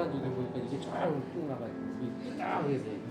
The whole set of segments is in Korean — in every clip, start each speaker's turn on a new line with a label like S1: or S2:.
S1: 해가지고 보니까 이게 쫙쭉 나가요. 이게 딱 해서.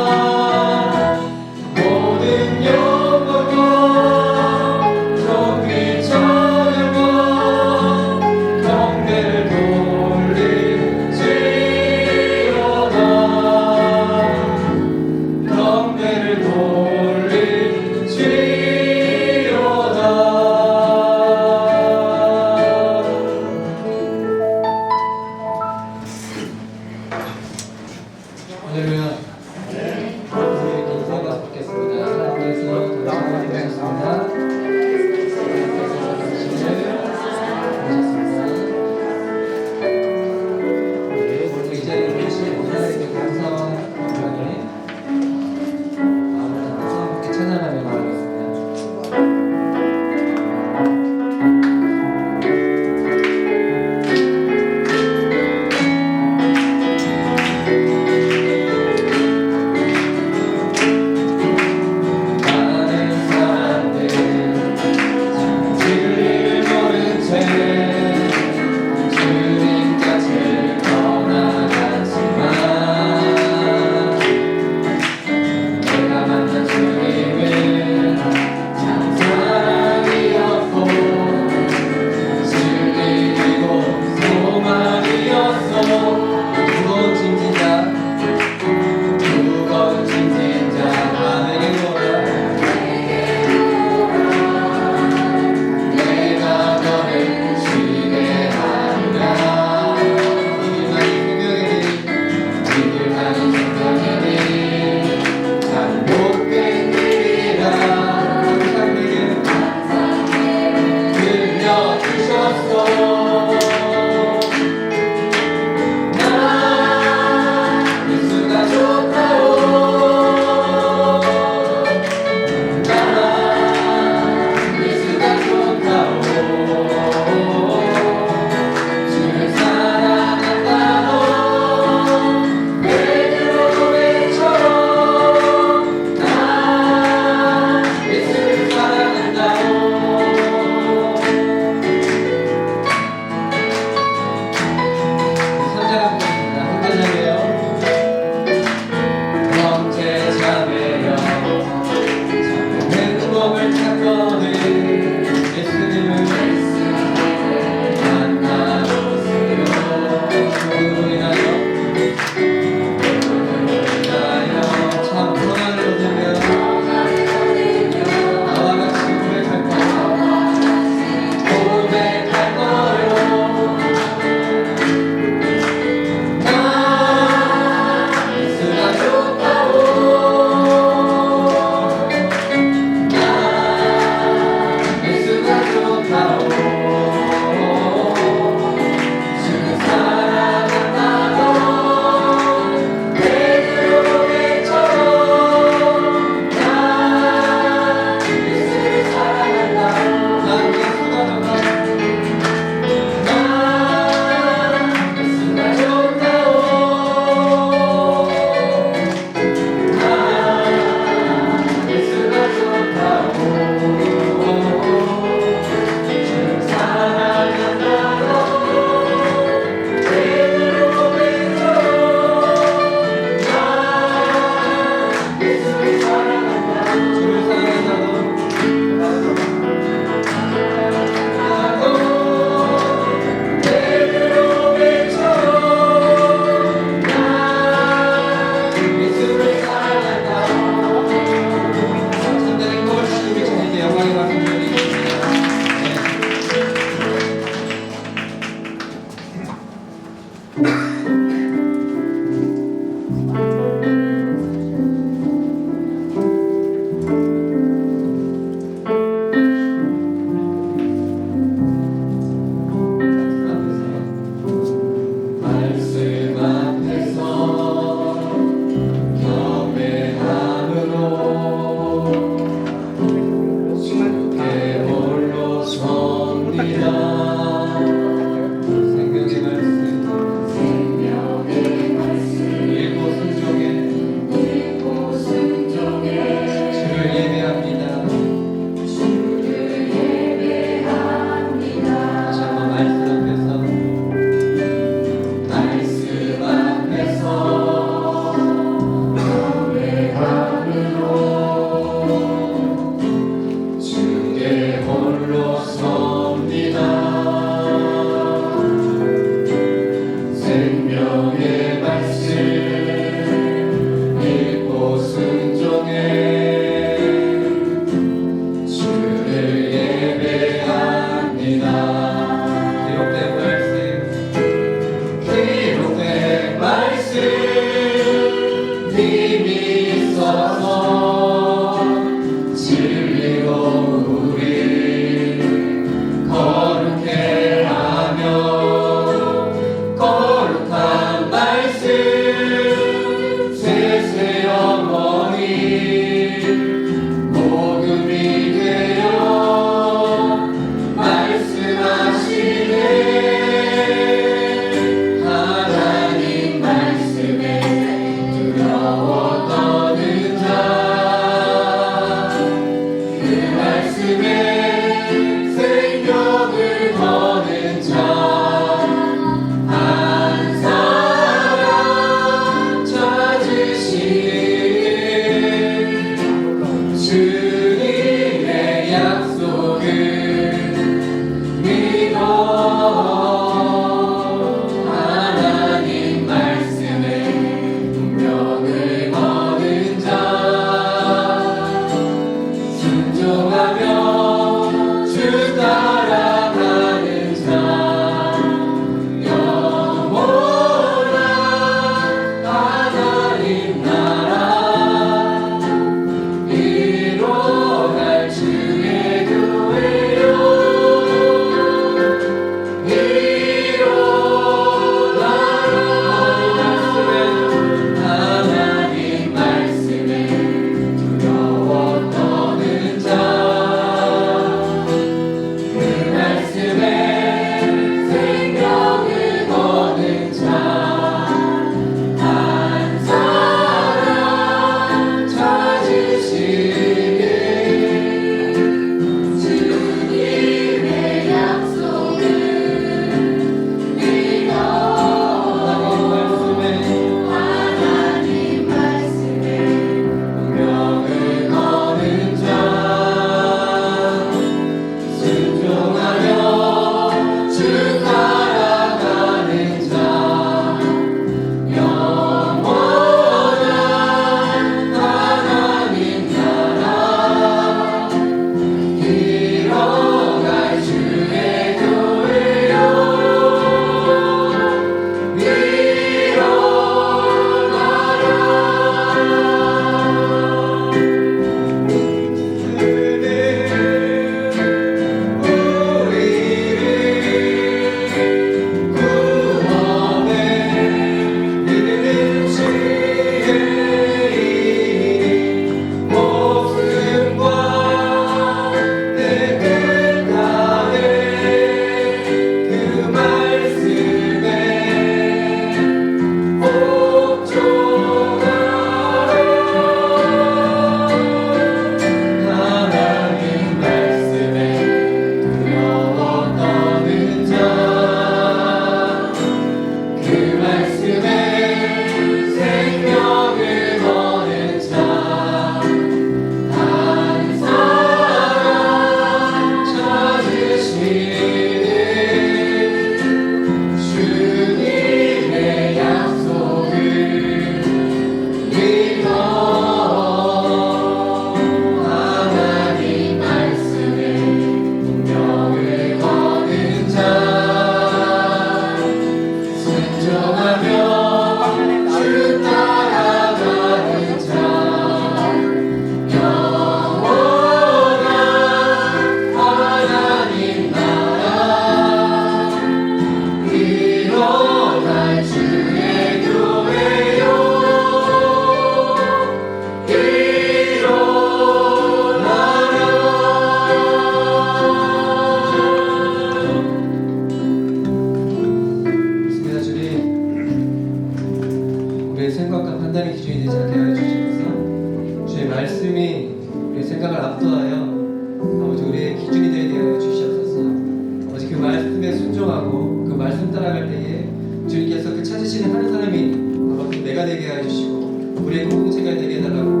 S2: 그 말씀 따라갈 때에 주님께서 그 찾으시는 한 사람이 바로 내가 되게 해주시고 우리의 공동체가 되게 해달라고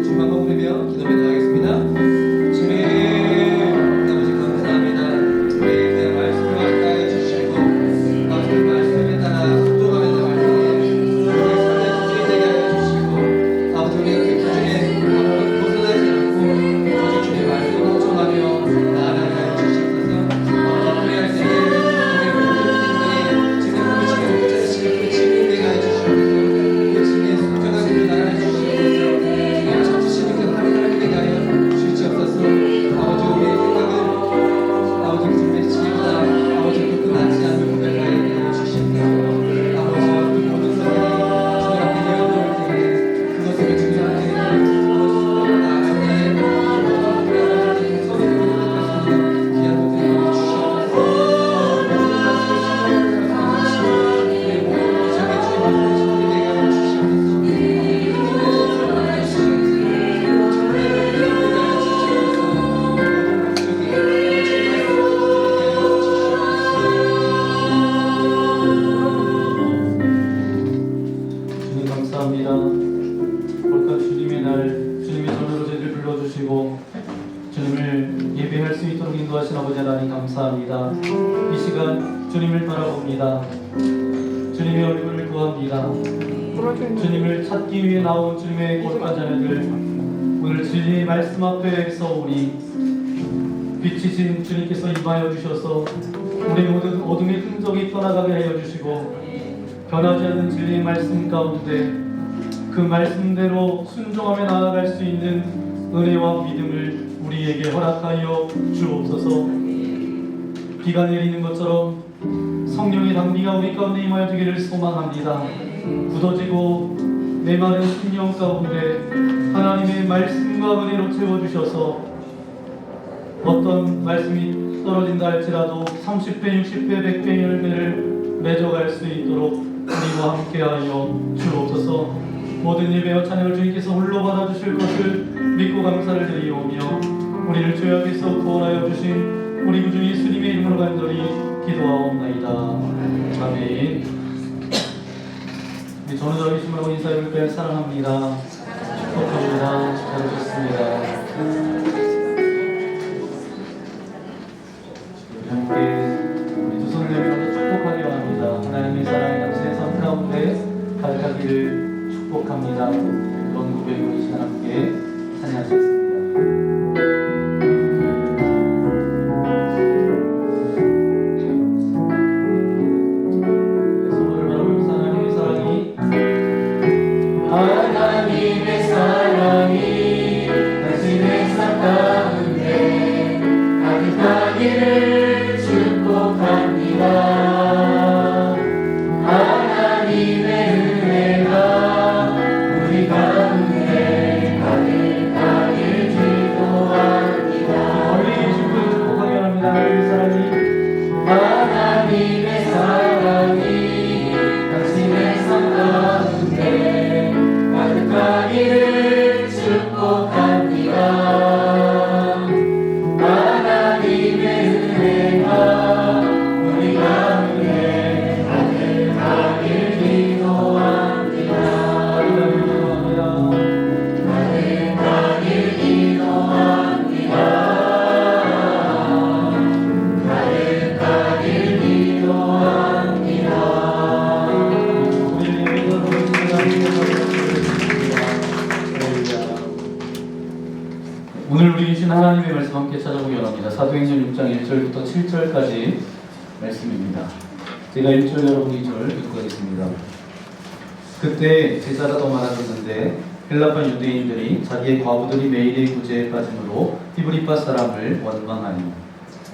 S2: 주님 한번 부르며 기도를 나가겠습니다. 주님 아버지 감사합니다. 우리의 말씀을 가까이 해주시고 아버지 그 말씀에 따라 순종하면서 말씀에 우리의 삶의 기준이 되게 해주시고 아버지 우리가 그 기준에 벗어나지 않고 오직 주님의 말씀을 묵종하며 나아가게 해주시옵소서. 아버지 그리할 때에 우리의 모든 분들이 지금 그 지금 찾으시는 그 증인 되게 해주시옵소서. 그 증인에 순종하는 그 나라를 주시옵소서. 주님 찾으시는 그 한 사람이 되게 하여 주시옵소서. 아버지 우리의 생각은 아버지 그 주님의 지혜보다 아버지 그 끝나지 않는 고백하게 하여 주시옵소서. 아버지 그 모든 것들이 주님 앞에 내어놓을 때에 그것을 주님 앞에 아버지 순종으로 나아갈 때에 아버지 서로 그렇게 귀한 것들을 주시옵소서. 우리의 모든 정의 주님 앞에 손이 되게 하여 주시옵소서.
S3: 주님 감사합니다. 볼까 주님의 날, 주님의 전으로 저희를 불러주시고 주님을 예배할 수 있도록 인도하신 아버지 하나님 감사합니다. 이 시간 주님을 바라봅니다. 주님의 얼굴을 구합니다. 주님을 찾기 위해 나온 주님의 골반 자녀들, 오늘 주님의 말씀 앞에서 우리 빛이신 주님께서 임하여 주셔서 우리 모든 어둠의 흔적이 떠나가게 하여 주시고 변하지 않는 진리의 말씀 가운데 그 말씀대로 순종하며 나아갈 수 있는 은혜와 믿음을 우리에게 허락하여 주옵소서. 비가 내리는 것처럼 성령의 당비가 우리 가운데 임하여 주기를 소망합니다. 굳어지고 메마른 심령 가운데 하나님의 말씀과 은혜로 채워주셔서 어떤 말씀이 떨어진다 할지라도 30배, 60배, 100배 열매를 맺어갈 수 있도록 우리와 함께하여 주옵소서. 모든 예배와 찬양을 주님께서 홀로 받아주실 것을 믿고 감사를 드리오며 우리를 죄악에서 구원하여 주신 우리 구주 예수님의 이름으로 간절히 기도하옵나이다. 아멘. 우리 전우자기 심하고 인사를 뺄 사랑합니다. 축복합니다. 잘하셨습니다. 함께 우리 두 손을 내밀어서 축복하기 원합니다. 하나님의 사랑이 당신의 삶 가운데 가득하기를 축복합니다. 그런 고백으로 이 시간 함께 찬양하시겠습니다. 손을 바라보면서 하나님의 사랑이 당신의 삶 가운데 가득하기를 축복합니다. 하나님의 은혜가 우리 가운데 가득하길 기도합니다. 멀리 계신 분 축복하기 원합니다. 하나님의 사랑이 당신의 삶 가운데 가득하기를 축복합니다. 하나님의 은혜가 우리 가운데 가득하길 기도합니다. 가득하길 기도합니다. 가득하길 기도합니다. 오늘 우리 주신 하나님의 말씀 함께 찾아보기 원합니다. 사도행전 6장 1절부터 7절까지 말씀입니다. 제가 1절 여러분 2절 읽어가겠습니다. 그때 제자가 더 많아졌는데 헬라파 유대인들이 자기의 과부들이 매일의 구제에 빠짐으로 히브리파 사람을 원망하니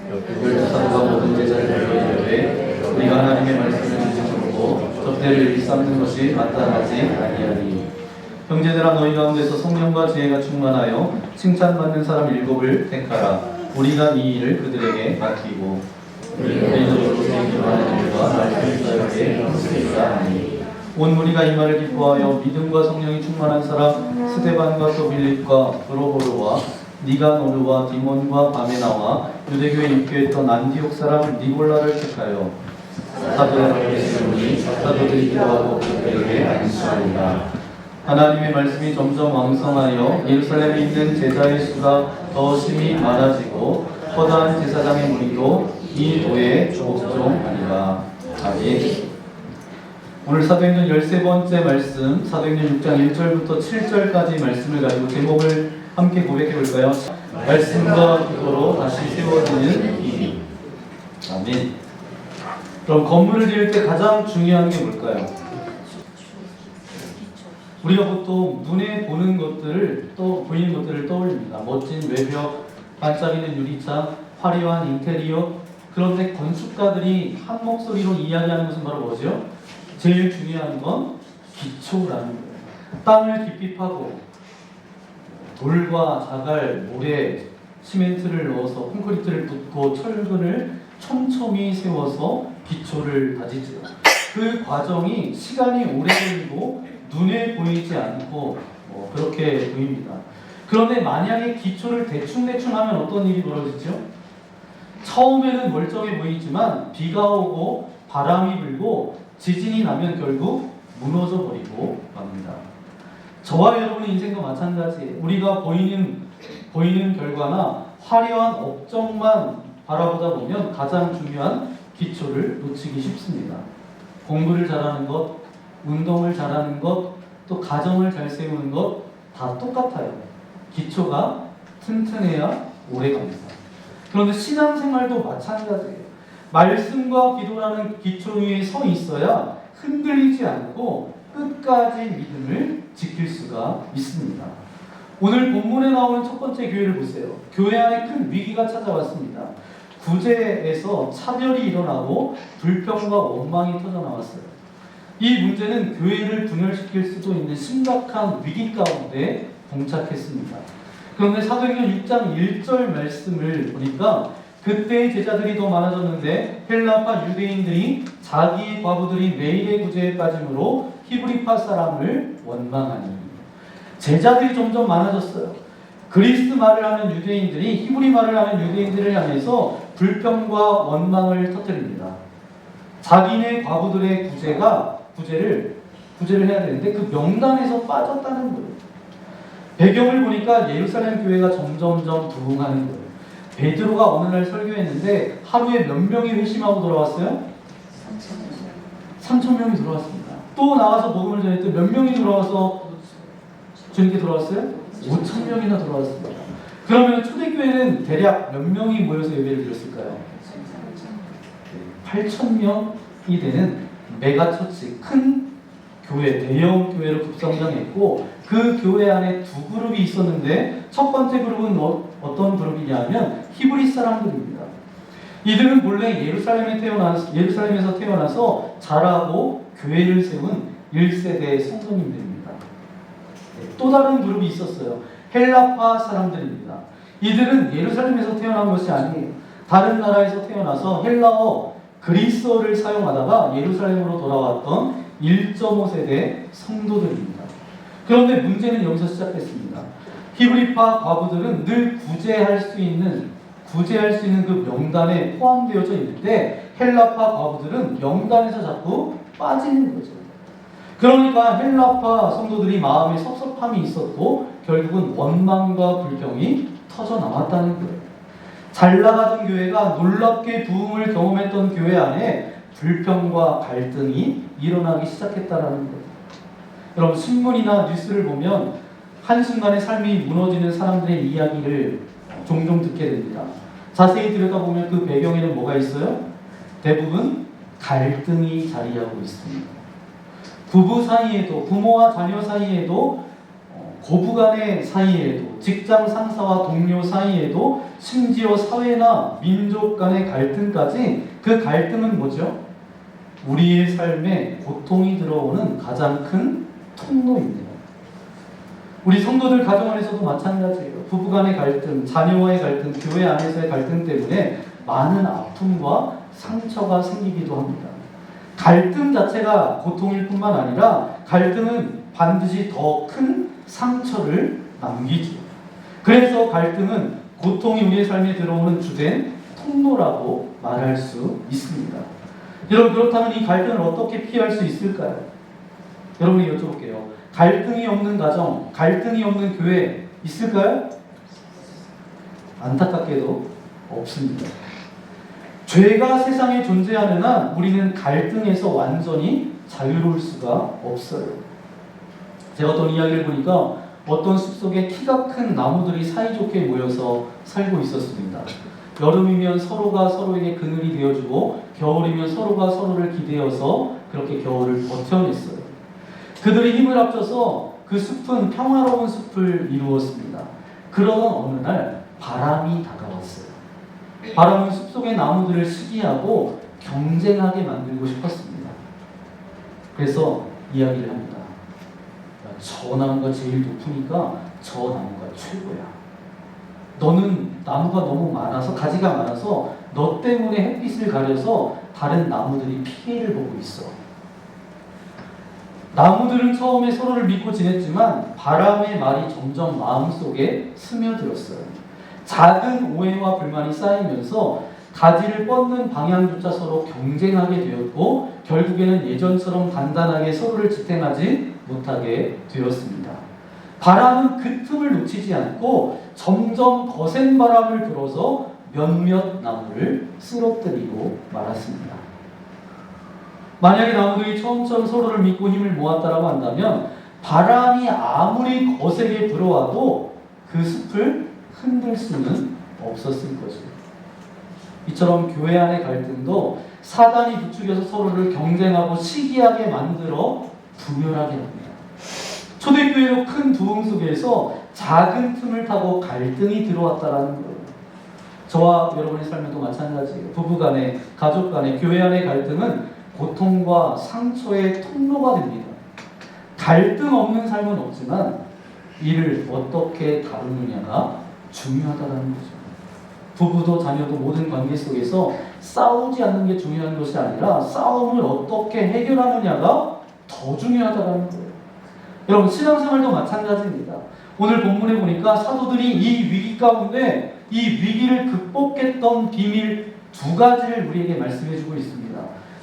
S3: 열 사도가 모든 제자를 불러이르되 우리가 하나님의 말씀을 듣고 접대를 일삼는 것이 마땅하지 아니하니 형제들아 너희 가운데서 성령과 지혜가 충만하여 칭찬받는 사람 7을 택하라. 우리가 이 일을 그들에게 맡기고 우리로 생기하는 일과 말씀을 사용해 했으리라 하니 온 무리가 이 말을 기뻐하여 믿음과 성령이 충만한 사람 스데반과 또 빌립과 브로보르와 니가노르와 디몬과 바메나와 유대교에 입교했던 안디옥 사람 니골라를 택하여 사도들에게 계시오니 사도들이 기도하고 그들에게 안수하리라. 하나님의 말씀이 점점 왕성하여 예루살렘에 있는 제자의 수가 더 심히 많아지고 허다한 제사장의 무리도 이 도에 복종하리라. 아멘. 오늘 사도행전 13번째 말씀, 사도행전 6장 1절부터 7절까지 말씀을 가지고 제목을 함께 고백해 볼까요? 말씀과 기도로 다시 세워지는 길. 아멘. 그럼 건물을 지을 때 가장 중요한 게 뭘까요? 우리가 보통 눈에 보이는 것들을 떠올립니다. 멋진 외벽, 반짝이는 유리창, 화려한 인테리어. 그런데 건축가들이 한 목소리로 이야기하는 것은 바로 뭐죠? 제일 중요한 건 기초라는 거예요. 땅을 깊이 파고 돌과 자갈, 모래, 시멘트를 넣어서 콘크리트를 붓고 철근을 촘촘히 세워서 기초를 다지죠. 그 과정이 시간이 오래 걸리고 눈에 보이지 않고 그렇게 보입니다. 그런데 만약에 기초를 대충대충 하면 어떤 일이 벌어지죠? 처음에는 멀쩡해 보이지만 비가 오고 바람이 불고 지진이 나면 결국 무너져 버리고 맙니다. 저와 여러분의 인생도 마찬가지예요. 우리가 보이는 결과나 화려한 업적만 바라보다 보면 가장 중요한 기초를 놓치기 쉽습니다. 공부를 잘하는 것, 운동을 잘하는 것, 또 가정을 잘 세우는 것 다 똑같아요. 기초가 튼튼해야 오래갑니다. 그런데 신앙생활도 마찬가지예요. 말씀과 기도라는 기초 위에 서 있어야 흔들리지 않고 끝까지 믿음을 지킬 수가 있습니다. 오늘 본문에 나오는 첫 번째 교회를 보세요. 교회 안에 큰 위기가 찾아왔습니다. 구제에서 차별이 일어나고 불평과 원망이 터져나왔어요. 이 문제는 교회를 분열시킬 수도 있는 심각한 위기 가운데 봉착했습니다. 그런데 사도행전 6장 1절 말씀을 보니까 그때의 제자들이 더 많아졌는데 헬라파 유대인들이 자기의 과부들이 매일의 구제에 빠짐으로 히브리파 사람을 원망하니. 제자들이 점점 많아졌어요. 그리스 말을 하는 유대인들이 히브리 말을 하는 유대인들을 향해서 불평과 원망을 터뜨립니다. 자기네 과부들의 구제를 해야 되는데 그 명단에서 빠졌다는 거예요. 배경을 보니까 예루살렘 교회가 점점점 부흥하는 거예요. 베드로가 어느 날 설교했는데 하루에 몇 명이 회심하고 돌아왔어요? 3,000명이 돌아왔습니다. 또 나와서 복음을 전했더니 몇 명이 돌아와서 주님께 돌아왔어요? 5,000명이나 돌아왔습니다. 그러면 초대교회는 대략 몇 명이 모여서 예배를 드렸을까요? 8,000명이 되는 메가처치, 큰 교회, 대형 교회로 급성장했고 그 교회 안에 두 그룹이 있었는데 첫 번째 그룹은 어떤 그룹이냐면 히브리 사람들입니다. 이들은 본래 예루살렘에서 태어나서 자라고 교회를 세운 1세대 성도님들입니다. 또 다른 그룹이 있었어요. 헬라파 사람들입니다. 이들은 예루살렘에서 태어난 것이 아니에요. 다른 나라에서 태어나서 헬라어, 그리스어를 사용하다가 예루살렘으로 돌아왔던 1.5세대 성도들입니다. 그런데 문제는 여기서 시작했습니다. 히브리파 과부들은 늘 구제할 수 있는 그 명단에 포함되어져 있는데 헬라파 과부들은 명단에서 자꾸 빠지는 거죠. 그러니까 헬라파 성도들이 마음에 섭섭함이 있었고 결국은 원망과 불평이 터져 나왔다는 거예요. 잘 나가던 교회가 놀랍게 부흥을 경험했던 교회 안에 불평과 갈등이 일어나기 시작했다는 거예요. 여러분 신문이나 뉴스를 보면 한순간에 삶이 무너지는 사람들의 이야기를 종종 듣게 됩니다. 자세히 들여다보면 그 배경에는 뭐가 있어요? 대부분 갈등이 자리하고 있습니다. 부부 사이에도, 부모와 자녀 사이에도, 고부간의 사이에도, 직장 상사와 동료 사이에도, 심지어 사회나 민족 간의 갈등까지 그 갈등은 뭐죠? 우리의 삶에 고통이 들어오는 가장 큰 통로입니다. 우리 성도들 가정 안에서도 마찬가지예요. 부부간의 갈등, 자녀와의 갈등, 교회 안에서의 갈등 때문에 많은 아픔과 상처가 생기기도 합니다. 갈등 자체가 고통일 뿐만 아니라 갈등은 반드시 더 큰 상처를 남기죠. 그래서 갈등은 고통이 우리의 삶에 들어오는 주된 통로라고 말할 수 있습니다. 여러분, 그렇다면 이 갈등을 어떻게 피할 수 있을까요? 여러분이 여쭤볼게요. 갈등이 없는 가정, 갈등이 없는 교회 있을까요? 안타깝게도 없습니다. 죄가 세상에 존재하는 한 우리는 갈등에서 완전히 자유로울 수가 없어요. 제가 어떤 이야기를 보니까 어떤 숲속에 키가 큰 나무들이 사이좋게 모여서 살고 있었습니다. 여름이면 서로가 서로에게 그늘이 되어주고 겨울이면 서로가 서로를 기대어서 그렇게 겨울을 버텨냈어요. 그들이 힘을 합쳐서 그 숲은 평화로운 숲을 이루었습니다. 그러던 어느 날 바람이 다가왔어요. 바람은 숲속의 나무들을 시기하고 경쟁하게 만들고 싶었습니다. 그래서 이야기를 합니다. 저 나무가 제일 높으니까 저 나무가 최고야. 너는 나무가 너무 많아서, 가지가 많아서 너 때문에 햇빛을 가려서 다른 나무들이 피해를 보고 있어. 나무들은 처음에 서로를 믿고 지냈지만 바람의 말이 점점 마음속에 스며들었어요. 작은 오해와 불만이 쌓이면서 가지를 뻗는 방향조차 서로 경쟁하게 되었고 결국에는 예전처럼 단단하게 서로를 지탱하지 못하게 되었습니다. 바람은 그 틈을 놓치지 않고 점점 거센 바람을 불어서 몇몇 나무를 쓰러뜨리고 말았습니다. 만약에 나무들이 처음처럼 서로를 믿고 힘을 모았다라고 한다면 바람이 아무리 거세게 불어와도 그 숲을 흔들 수는 없었을 거죠. 이처럼 교회 안의 갈등도 사단이 부추겨서 서로를 경쟁하고 시기하게 만들어 분열하게 합니다. 초대교회로 큰 부흥 속에서 작은 틈을 타고 갈등이 들어왔다라는 거예요. 저와 여러분의 삶에도 마찬가지예요. 부부간의, 가족간의, 교회 안의 갈등은 고통과 상처의 통로가 됩니다. 갈등 없는 삶은 없지만 이를 어떻게 다루느냐가 중요하다는 거죠. 부부도 자녀도 모든 관계 속에서 싸우지 않는 게 중요한 것이 아니라 싸움을 어떻게 해결하느냐가 더 중요하다는 거예요. 여러분, 신앙생활도 마찬가지입니다. 오늘 본문에 보니까 사도들이 이 위기 가운데 이 위기를 극복했던 비밀 두 가지를 우리에게 말씀해 주고 있습니다.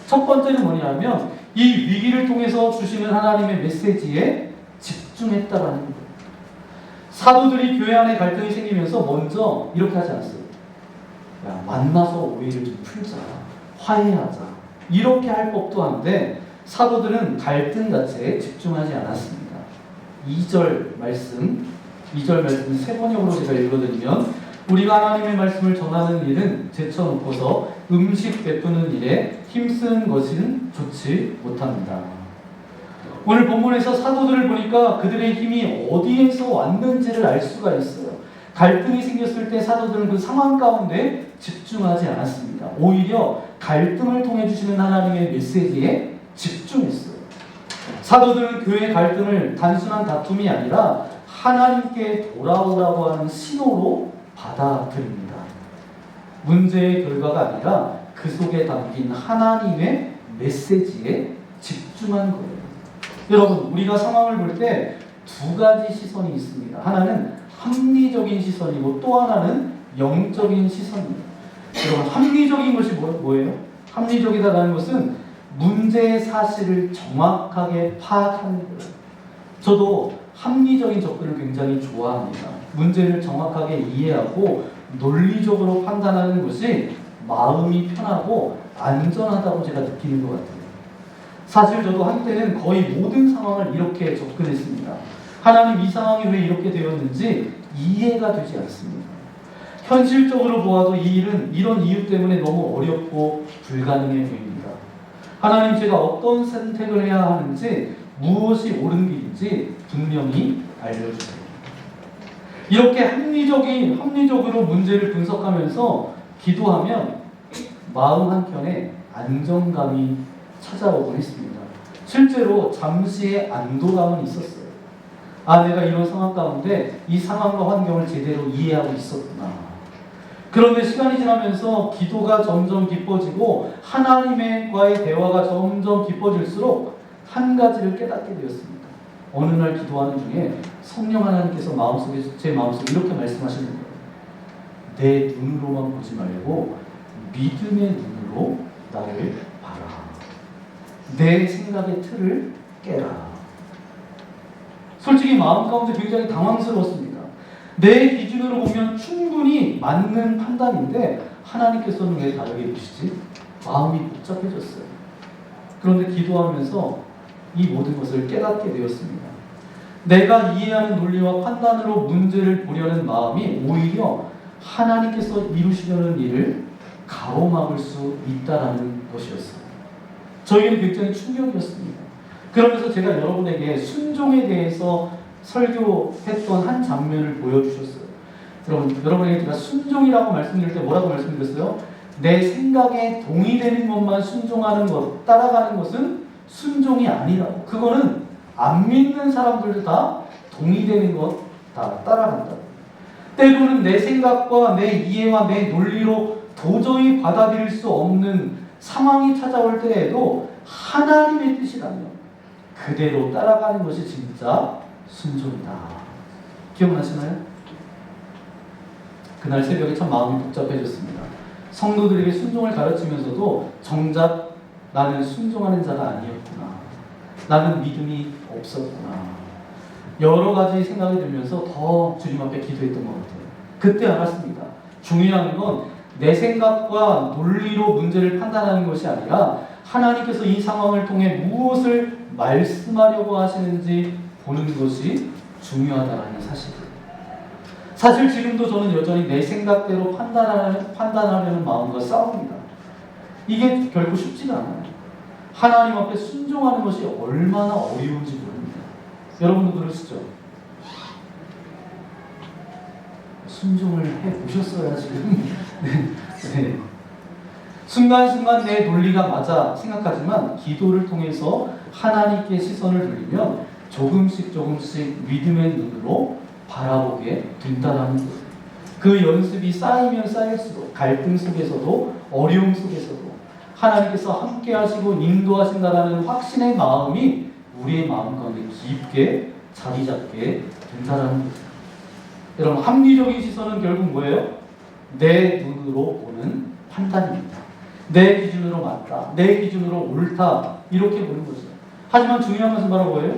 S3: 첫 번째는 뭐냐면 이 위기를 통해서 주시는 하나님의 메시지에 집중했다라는 거예요. 사도들이 교회 안에 갈등이 생기면서 먼저 이렇게 하지 않았어요. 야, 만나서 오해를 좀 풀자, 화해하자, 이렇게 할 법도 한데 사도들은 갈등 자체에 집중하지 않았습니다. 2절 말씀 세 번역으로 제가 읽어드리면 우리가 하나님의 말씀을 전하는 일은 제쳐놓고서 음식 베푸는 일에 힘쓰는 것은 좋지 못합니다. 오늘 본문에서 사도들을 보니까 그들의 힘이 어디에서 왔는지를 알 수가 있어요. 갈등이 생겼을 때 사도들은 그 상황 가운데 집중하지 않았습니다. 오히려 갈등을 통해 주시는 하나님의 메시지에 집중했어요. 사도들은 교회의 갈등을 단순한 다툼이 아니라 하나님께 돌아오라고 하는 신호로 받아들입니다. 문제의 결과가 아니라 그 속에 담긴 하나님의 메시지에 집중한 거예요. 여러분, 우리가 상황을 볼 때 두 가지 시선이 있습니다. 하나는 합리적인 시선이고 또 하나는 영적인 시선입니다. 여러분, 합리적인 것이 뭐예요? 합리적이다라는 것은 문제의 사실을 정확하게 파악하는 거예요. 저도 합리적인 접근을 굉장히 좋아합니다. 문제를 정확하게 이해하고 논리적으로 판단하는 것이 마음이 편하고 안전하다고 제가 느끼는 것 같아요. 사실 저도 한때는 거의 모든 상황을 이렇게 접근했습니다. 하나님, 이 상황이 왜 이렇게 되었는지 이해가 되지 않습니다. 현실적으로 보아도 이 일은 이런 이유 때문에 너무 어렵고 불가능해 보입니다. 하나님, 제가 어떤 선택을 해야 하는지, 무엇이 옳은 길인지 분명히 알려주세요. 이렇게 합리적으로 문제를 분석하면서 기도하면 마음 한켠에 안정감이 찾아오곤 했습니다. 실제로 잠시의 안도감은 있었어요. 아, 내가 이런 상황 가운데 이 상황과 환경을 제대로 이해하고 있었구나. 그런데 시간이 지나면서 기도가 점점 깊어지고 하나님과의 대화가 점점 깊어질수록 한 가지를 깨닫게 되었습니다. 어느 날 기도하는 중에 성령 하나님께서 제 마음속에 이렇게 말씀하시는 거예요. 내 눈으로만 보지 말고 믿음의 눈으로 나를 봐라. 내 생각의 틀을 깨라. 솔직히 마음 가운데 굉장히 당황스러웠습니다. 내 기준으로 보면 충분히 맞는 판단인데 하나님께서는 왜 다르게 보시지? 마음이 복잡해졌어요. 그런데 기도하면서 이 모든 것을 깨닫게 되었습니다. 내가 이해하는 논리와 판단으로 문제를 보려는 마음이 오히려 하나님께서 이루시려는 일을 가로막을 수 있다라는 것이었어요. 저에게는 굉장히 충격이었습니다. 그러면서 제가 여러분에게 순종에 대해서 설교했던 한 장면을 보여주셨어요. 여러분에게 제가 순종이라고 말씀드릴 때 뭐라고 말씀드렸어요? 내 생각에 동의되는 것만 순종하는 것, 따라가는 것은 순종이 아니라고. 그거는 안 믿는 사람들도 다 동의되는 것 다 따라간다. 때로는 내 생각과 내 이해와 내 논리로 도저히 받아들일 수 없는 상황이 찾아올 때에도 하나님의 뜻이라면 그대로 따라가는 것이 진짜 순종이다. 기억나시나요? 그날 새벽에 참 마음이 복잡해졌습니다. 성도들에게 순종을 가르치면서도 정작 나는 순종하는 자가 아니었구나. 나는 믿음이 없었구나. 여러 가지 생각이 들면서 더 주님 앞에 기도했던 것 같아요. 그때 알았습니다. 중요한 건 내 생각과 논리로 문제를 판단하는 것이 아니라 하나님께서 이 상황을 통해 무엇을 말씀하려고 하시는지 보는 것이 중요하다는 사실이에요. 사실 지금도 저는 여전히 내 생각대로 판단하려는 마음과 싸웁니다. 이게 결코 쉽지가 않아요. 하나님 앞에 순종하는 것이 얼마나 어려운지 모릅니다. 여러분도 그러시죠? 순종을 해보셨어야 지금. 네. 순간순간 내 논리가 맞아 생각하지만 기도를 통해서 하나님께 시선을 돌리면 조금씩 믿음의 눈으로 바라보게 된다는 거예요. 그 연습이 쌓이면 쌓일수록 갈등 속에서도 어려움 속에서도 하나님께서 함께 하시고 인도하신다라는 확신의 마음이 우리의 마음 가운데 깊게 자리 잡게 된다는 거예요. 여러분, 합리적인 시선은 결국 뭐예요? 내 눈으로 보는 판단입니다. 내 기준으로 맞다, 내 기준으로 옳다, 이렇게 보는 거죠. 하지만 중요한 것은 바로 뭐예요?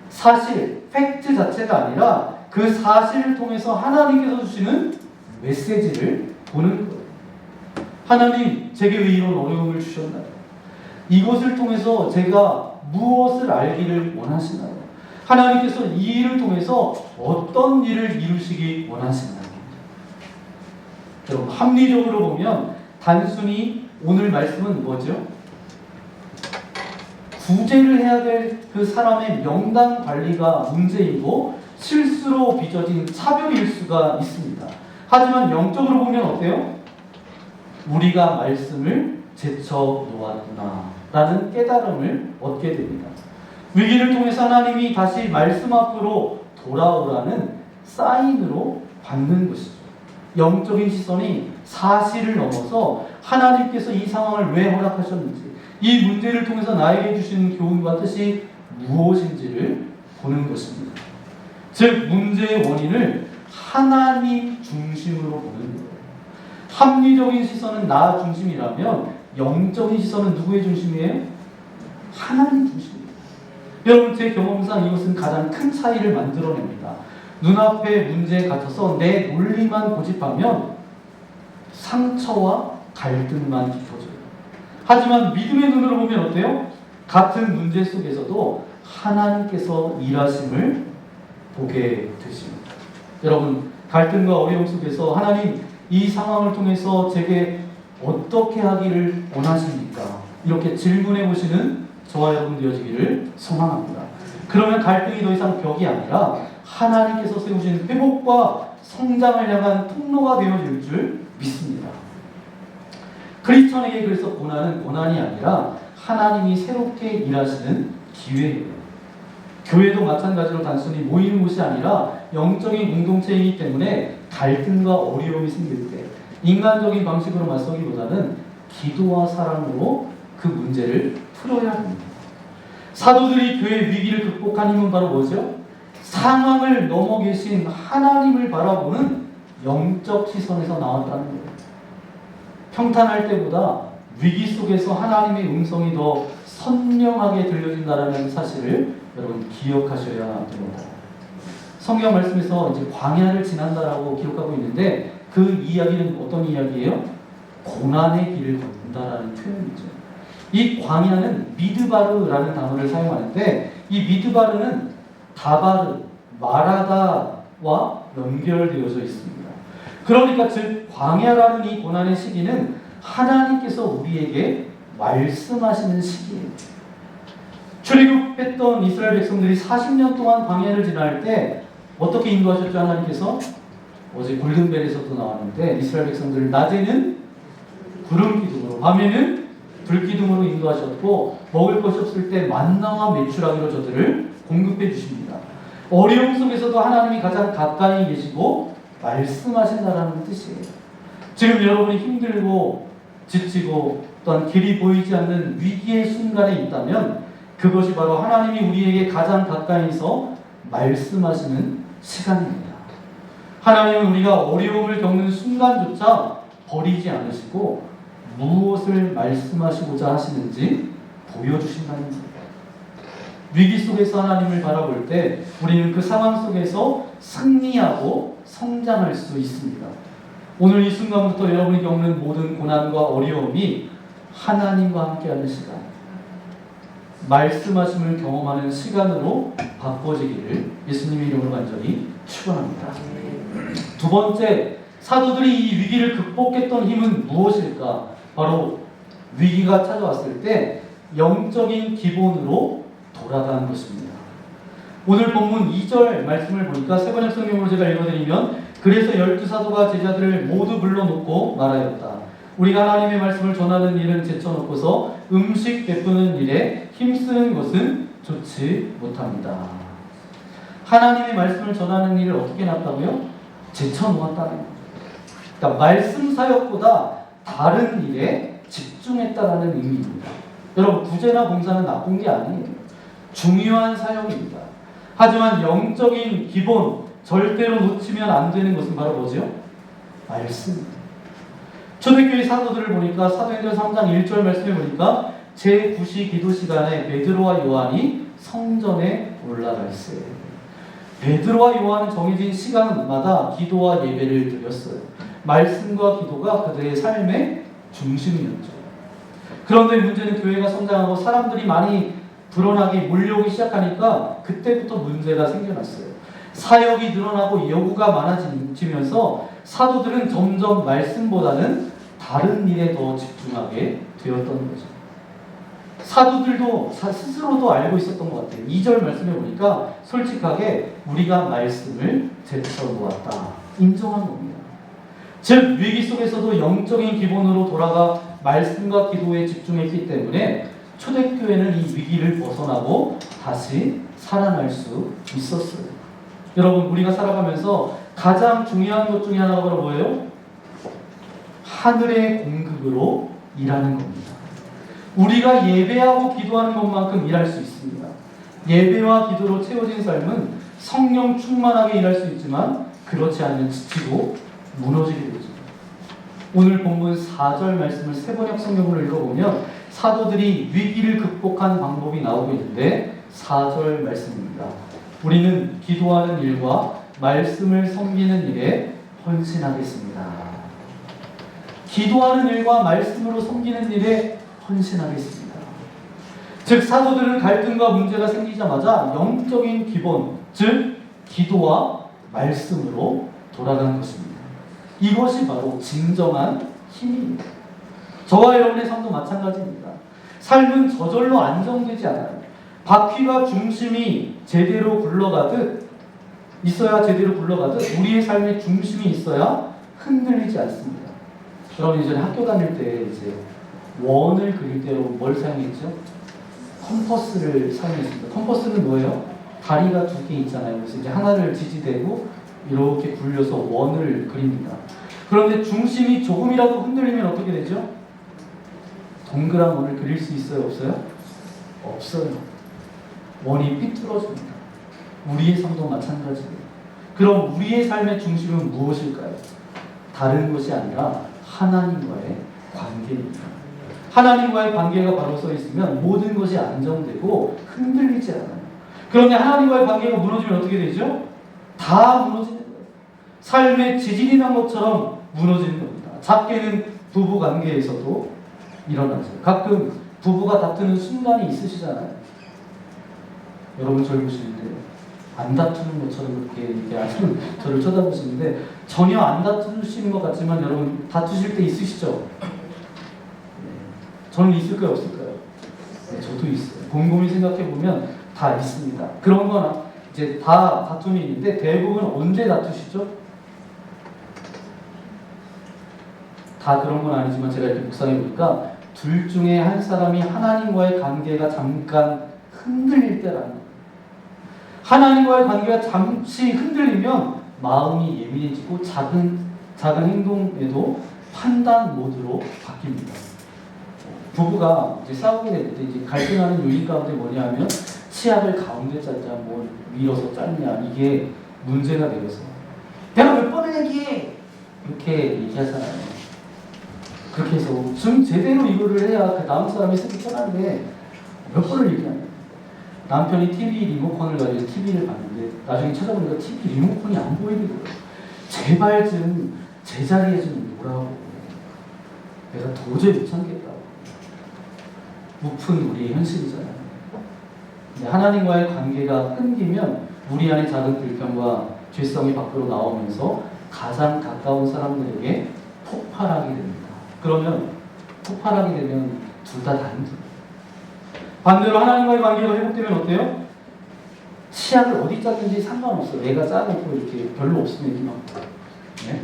S3: 사실, 팩트 자체가 아니라 그 사실을 통해서 하나님께서 주시는 메시지를 보는 거예요. 하나님, 제게 왜 이런 어려움을 주셨나요? 이것을 통해서 제가 무엇을 알기를 원하시나요? 하나님께서 이 일을 통해서 어떤 일을 이루시기 원하시나요? 여러분, 합리적으로 보면 단순히 오늘 말씀은 뭐죠? 구제를 해야 될 그 사람의 명단 관리가 문제이고 실수로 빚어진 차별일 수가 있습니다. 하지만 영적으로 보면 어때요? 우리가 말씀을 제쳐 놓았구나 라는 깨달음을 얻게 됩니다. 위기를 통해서 하나님이 다시 말씀 앞으로 돌아오라는 사인으로 받는 것이죠. 영적인 시선이 사실을 넘어서 하나님께서 이 상황을 왜 허락하셨는지, 이 문제를 통해서 나에게 주시는 교훈과 뜻이 무엇인지를 보는 것입니다. 즉, 문제의 원인을 하나님 중심으로 보는 거예요. 합리적인 시선은 나 중심이라면 영적인 시선은 누구의 중심이에요? 하나님 중심이에요. 여러분, 제 경험상 이것은 가장 큰 차이를 만들어냅니다. 눈앞에 문제에 갇혀서 내 논리만 고집하면 상처와 갈등만 깊어져요. 하지만 믿음의 눈으로 보면 어때요? 같은 문제 속에서도 하나님께서 일하심을 보게 되십니다. 여러분, 갈등과 어려움 속에서 하나님, 이 상황을 통해서 제게 어떻게 하기를 원하십니까? 이렇게 질문해 보시는 저와 여러분 되어지기를 소망합니다. 그러면 갈등이 더 이상 벽이 아니라 하나님께서 세우신 회복과 성장을 향한 통로가 되어질 줄 믿습니다. 크리스천에게 그래서 고난은 고난이 아니라 하나님이 새롭게 일하시는 기회예요. 교회도 마찬가지로 단순히 모이는 곳이 아니라 영적인 공동체이기 때문에 갈등과 어려움이 생길 때 인간적인 방식으로 맞서기보다는 기도와 사랑으로 그 문제를 풀어야 합니다. 사도들이 교회의 위기를 극복한 힘은 바로 뭐죠? 상황을 넘어 계신 하나님을 바라보는 영적 시선에서 나왔다는 거예요. 평탄할 때보다 위기 속에서 하나님의 음성이 더 선명하게 들려진다는 사실을 여러분 기억하셔야 됩니다. 성경 말씀에서 이제 광야를 지난다라고 기록하고 있는데 그 이야기는 어떤 이야기예요? 고난의 길을 걷는다라는 표현이죠. 이 광야는 미드바르라는 단어를 사용하는데 이 미드바르는 다바르, 마라다와 연결되어져 있습니다. 그러니까 즉 광야라는 이 고난의 시기는 하나님께서 우리에게 말씀하시는 시기예요. 출애굽했던 이스라엘 백성들이 40년 동안 광야를 지날 때 어떻게 인도하셨죠? 하나님께서 어제 골든벨에서도 나왔는데 이스라엘 백성들을 낮에는 구름 기둥으로 밤에는 불 기둥으로 인도하셨고 먹을 것이 없을 때 만나와 메추라기로 저들을 공급해 주십니다. 어려움 속에서도 하나님이 가장 가까이 계시고 말씀하신다라는 뜻이에요. 지금 여러분이 힘들고 지치고 또한 길이 보이지 않는 위기의 순간에 있다면 그것이 바로 하나님이 우리에게 가장 가까이서 말씀하시는 시간입니다. 하나님은 우리가 어려움을 겪는 순간조차 버리지 않으시고 무엇을 말씀하시고자 하시는지 보여주신다는 거예요. 위기 속에서 하나님을 바라볼 때 우리는 그 상황 속에서 승리하고 성장할 수 있습니다. 오늘 이 순간부터 여러분이 겪는 모든 고난과 어려움이 하나님과 함께하는 시간, 말씀하심을 경험하는 시간으로 바꿔지기를 예수님의 이름으로 간절히 축원합니다. 두 번째, 사도들이 이 위기를 극복했던 힘은 무엇일까? 바로 위기가 찾아왔을 때 영적인 기본으로 돌아가는 것입니다. 오늘 본문 2절 말씀을 보니까 세번역 성경으로 제가 읽어드리면 그래서 12사도가 제자들을 모두 불러놓고 말하였다. 우리가 하나님의 말씀을 전하는 일은 제쳐놓고서 음식 베푸는 일에 힘쓰는 것은 좋지 못합니다. 하나님의 말씀을 전하는 일을 어떻게 놨다고요? 제쳐놓았다는 거예요. 그러니까 말씀 사역보다 다른 일에 집중했다라는 의미입니다. 여러분 구제나 봉사는 나쁜 게 아니에요. 중요한 사역입니다. 하지만 영적인 기본 절대로 놓치면 안 되는 것은 바로 뭐죠? 말씀입니다. 초대교회 사도들을 보니까 사도행전 3장 1절 말씀에 보니까 제9시 기도 시간에 베드로와 요한이 성전에 올라가 있어요. 베드로와 요한은 정해진 시간마다 기도와 예배를 드렸어요. 말씀과 기도가 그들의 삶의 중심이었죠. 그런데 문제는 교회가 성장하고 사람들이 많이 불어나게 몰려오기 시작하니까 그때부터 문제가 생겨났어요. 사역이 늘어나고 요구가 많아지면서 사도들은 점점 말씀보다는 다른 일에 더 집중하게 되었던 거죠. 사도들도 스스로도 알고 있었던 것 같아요. 2절 말씀에 보니까 솔직하게 우리가 말씀을 제쳐놓았다. 인정한 겁니다. 즉 위기 속에서도 영적인 기본으로 돌아가 말씀과 기도에 집중했기 때문에 초대교회는 이 위기를 벗어나고 다시 살아날 수 있었어요. 여러분 우리가 살아가면서 가장 중요한 것 중에 하나가 바로 뭐예요? 하늘의 공급으로 일하는 겁니다. 우리가 예배하고 기도하는 것만큼 일할 수 있습니다. 예배와 기도로 채워진 삶은 성령 충만하게 일할 수 있지만 그렇지 않으면 지치고 무너지게 되죠. 오늘 본문 4절 말씀을 세번역 성경으로 읽어보면 사도들이 위기를 극복한 방법이 나오고 있는데 4절 말씀입니다. 우리는 기도하는 일과 말씀을 섬기는 일에 헌신하겠습니다. 기도하는 일과 말씀으로 섬기는 일에 헌신하겠습니다. 즉 사도들은 갈등과 문제가 생기자마자 영적인 기본, 즉 기도와 말씀으로 돌아간 것입니다. 이것이 바로 진정한 힘입니다. 저와 여러분의 삶도 마찬가지입니다. 삶은 저절로 안정되지 않아요. 바퀴가 중심이 제대로 굴러가듯 우리의 삶의 중심이 있어야 흔들리지 않습니다. 여러분 이전에 학교 다닐 때 이제 원을 그릴 때 뭘 사용했죠? 컴퍼스를 사용했습니다. 컴퍼스는 뭐예요? 다리가 두 개 있잖아요. 그래서 이제 하나를 지지대고 이렇게 굴려서 원을 그립니다. 그런데 중심이 조금이라도 흔들리면 어떻게 되죠? 동그란 원을 그릴 수 있어요? 없어요? 없어요. 원이 삐뚤어집니다. 우리의 삶도 마찬가지예요. 그럼 우리의 삶의 중심은 무엇일까요? 다른 것이 아니라 하나님과의 관계입니다. 하나님과의 관계가 바로 서 있으면 모든 것이 안정되고 흔들리지 않아요. 그런데 하나님과의 관계가 무너지면 어떻게 되죠? 다 무너지는 거예요. 삶의 지진이 난 것처럼 무너지는 겁니다. 작게는 부부 관계에서도 일어나죠. 가끔 부부가 다투는 순간이 있으시잖아요. 여러분 저를 보시는데 안 다투는 것처럼 그렇게 아주 저를 쳐다보시는데 전혀 안 다투시는 것 같지만 여러분 다투실 때 있으시죠? 저는 있을까요? 없을까요? 네, 저도 있어요. 곰곰이 생각해보면 다 있습니다. 그런 거나 이제 다 다툼이 있는데 대부분 언제 다투시죠? 다 그런 건 아니지만 제가 이렇게 묵상해보니까 둘 중에 한 사람이 하나님과의 관계가 잠깐 흔들릴 때라는 거예요. 하나님과의 관계가 잠시 흔들리면 마음이 예민해지고 작은 행동에도 판단 모드로 바뀝니다. 부부가 이제 싸우게 될 때 이제 갈등하는 요인 가운데 뭐냐면 치약을 가운데 짜자 뭐 밀어서 짜냐 이게 문제가 되어서 내가 몇 번을 얘기해 이렇게 얘기하잖아요. 그렇게 해서 좀 제대로 이거를 해야 그 다음 사람이 쓰기 편한데 몇 번을 얘기하냐. 남편이 TV 리모컨을 가지고 TV를 봤는데 나중에 찾아보니까 TV 리모컨이 안 보이는 거예요. 제발 좀 제자리에 좀 놓으라고. 내가 도저히 못 참겠다고. 높은 우리의 현실이잖아요. 하나님과의 관계가 끊기면 우리 안에 작은 불평과 죄성이 밖으로 나오면서 가장 가까운 사람들에게 폭발하게 됩니다. 그러면 폭발하게 되면 둘 다 힘들어요. 반대로 하나님과의 관계가 회복되면 어때요? 치약을 어디 짰는지 상관없어요. 내가 짜놓고 이렇게 별로 없으면 이렇게 막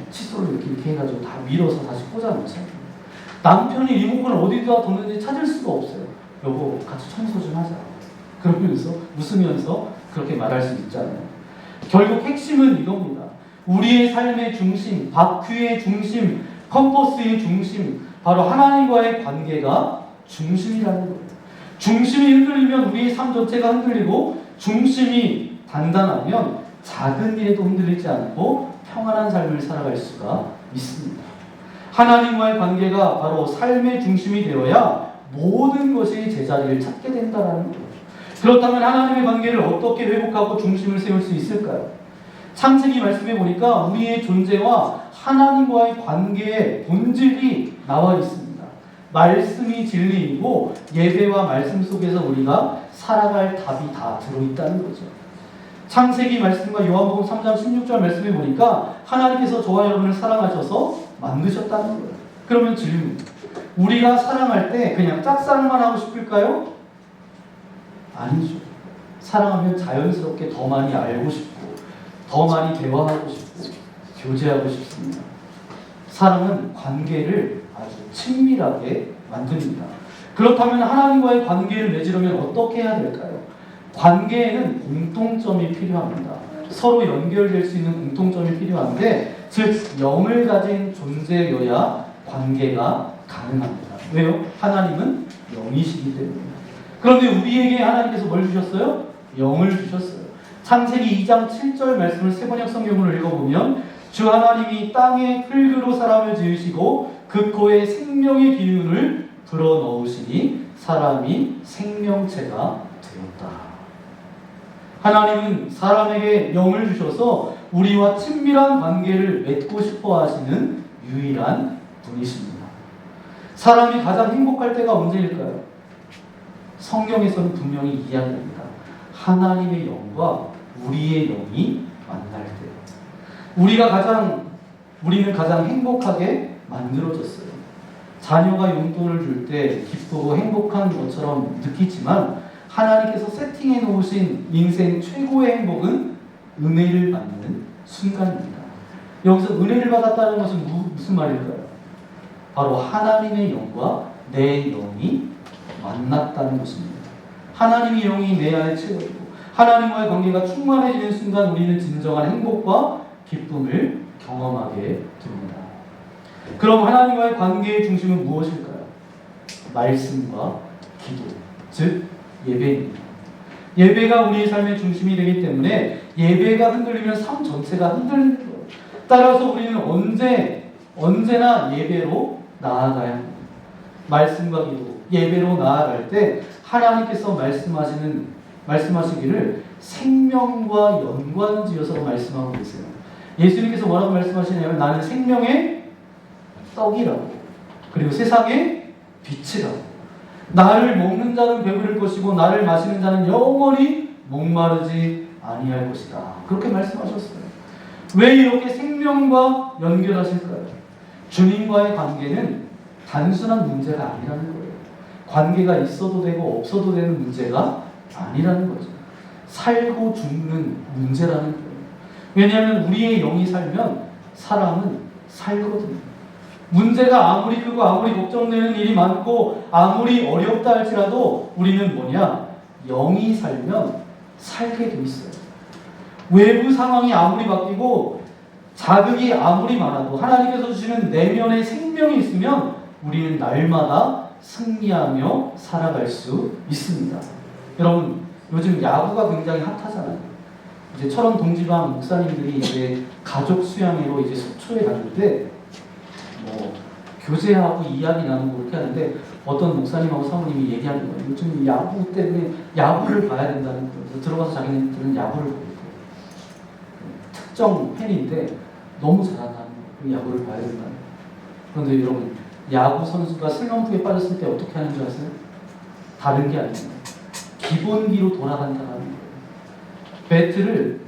S3: 칫솔로 이렇게 해가지고 다 밀어서 다시 꽂아놓잖아요. 남편이 리모컨을 어디다 뒀는지 찾을 수가 없어요. 여보 같이 청소 좀 하자. 그러면서 웃으면서 그렇게 말할 수 있잖아요. 결국 핵심은 이겁니다. 우리의 삶의 중심, 바퀴의 중심, 컴퍼스의 중심, 바로 하나님과의 관계가 중심이라는 거예요. 중심이 흔들리면 우리의 삶 전체가 흔들리고 중심이 단단하면 작은 일에도 흔들리지 않고 평안한 삶을 살아갈 수가 있습니다. 하나님과의 관계가 바로 삶의 중심이 되어야 모든 것이 제자리를 찾게 된다는 거예요. 그렇다면 하나님의 관계를 어떻게 회복하고 중심을 세울 수 있을까요? 창세기 말씀해 보니까 우리의 존재와 하나님과의 관계의 본질이 나와 있습니다. 말씀이 진리이고 예배와 말씀 속에서 우리가 살아갈 답이 다 들어있다는 거죠. 창세기 말씀과 요한복음 3장 16절 말씀해 보니까 하나님께서 저와 여러분을 사랑하셔서 만드셨다는 거예요. 그러면 질문, 우리가 사랑할 때 그냥 짝사랑만 하고 싶을까요? 아니죠. 사랑하면 자연스럽게 더 많이 알고 싶고 더 많이 대화하고 싶고 교제하고 싶습니다. 사랑은 관계를 아주 친밀하게 만듭니다. 그렇다면 하나님과의 관계를 맺으려면 어떻게 해야 될까요? 관계에는 공통점이 필요합니다. 서로 연결될 수 있는 공통점이 필요한데, 즉 영을 가진 존재여야 관계가 가능합니다. 왜요? 하나님은 영이시기 때문입니다. 그런데 우리에게 하나님께서 뭘 주셨어요? 영을 주셨어요. 창세기 2장 7절 말씀을 세번역 성경으로 읽어보면 주 하나님이 땅에 흙으로 사람을 지으시고 그 코에 생명의 기운을 불어넣으시니 사람이 생명체가 되었다. 하나님은 사람에게 영을 주셔서 우리와 친밀한 관계를 맺고 싶어 하시는 유일한 분이십니다. 사람이 가장 행복할 때가 언제일까요? 성경에서는 분명히 이야기합니다. 하나님의 영과 우리의 영이 만날 때. 우리는 가장 행복하게 만들어졌어요. 자녀가 용돈을 줄 때 기쁘고 행복한 것처럼 느끼지만 하나님께서 세팅해 놓으신 인생 최고의 행복은 은혜를 받는 순간입니다. 여기서 은혜를 받았다는 것은 무슨 말일까요? 바로 하나님의 영과 내 영이 만났다는 것입니다. 하나님의 영이 내 안에 채워지고 하나님과의 관계가 충만해지는 순간 우리는 진정한 행복과 기쁨을 경험하게 됩니다. 그럼 하나님과의 관계의 중심은 무엇일까요? 말씀과 기도, 즉 예배입니다. 예배가 우리의 삶의 중심이 되기 때문에 예배가 흔들리면 삶 전체가 흔들리는 거예요. 따라서 우리는 언제나 예배로 나아가야 합니다. 말씀과 기도, 예배로 나아갈 때 하나님께서 말씀하시기를 생명과 연관지어서 말씀하고 계세요. 예수님께서 뭐라고 말씀하시냐면 나는 생명의 떡이라고, 그리고 세상의 빛이라고, 나를 먹는 자는 배부를 것이고 나를 마시는 자는 영원히 목마르지 아니할 것이다. 그렇게 말씀하셨어요. 왜 이렇게 생명과 연결하실까요? 주님과의 관계는 단순한 문제가 아니라는 거예요. 관계가 있어도 되고 없어도 되는 문제가 아니라는 거죠. 살고 죽는 문제라는 거예요. 왜냐하면 우리의 영이 살면 사람은 살거든요. 문제가 아무리 크고 아무리 걱정되는 일이 많고 아무리 어렵다 할지라도 우리는 뭐냐? 영이 살면 살게 돼 있어요. 외부 상황이 아무리 바뀌고 자극이 아무리 많아도 하나님께서 주시는 내면의 생명이 있으면 우리는 날마다 승리하며 살아갈 수 있습니다. 여러분, 요즘 야구가 굉장히 핫하잖아요. 이제 철원 동지방 목사님들이 이제 가족 수양회로 이제 속초에 갔는데 뭐 교제하고 이야기 나누고 그렇게 하는데 어떤 목사님하고 사모님이 얘기하는 거예요. 요즘 야구 때문에 야구를 봐야 된다는 거예요. 그래서 들어가서 자기네들은 야구를 보고 특정 팬인데 너무 잘한다는 거예요. 야구를 봐야 된다는 거예요. 그런데 여러분, 야구 선수가 슬럼프에 빠졌을 때 어떻게 하는 줄 아세요? 다른 게 아닙니다. 기본기로 돌아간다는 거예요. 배트를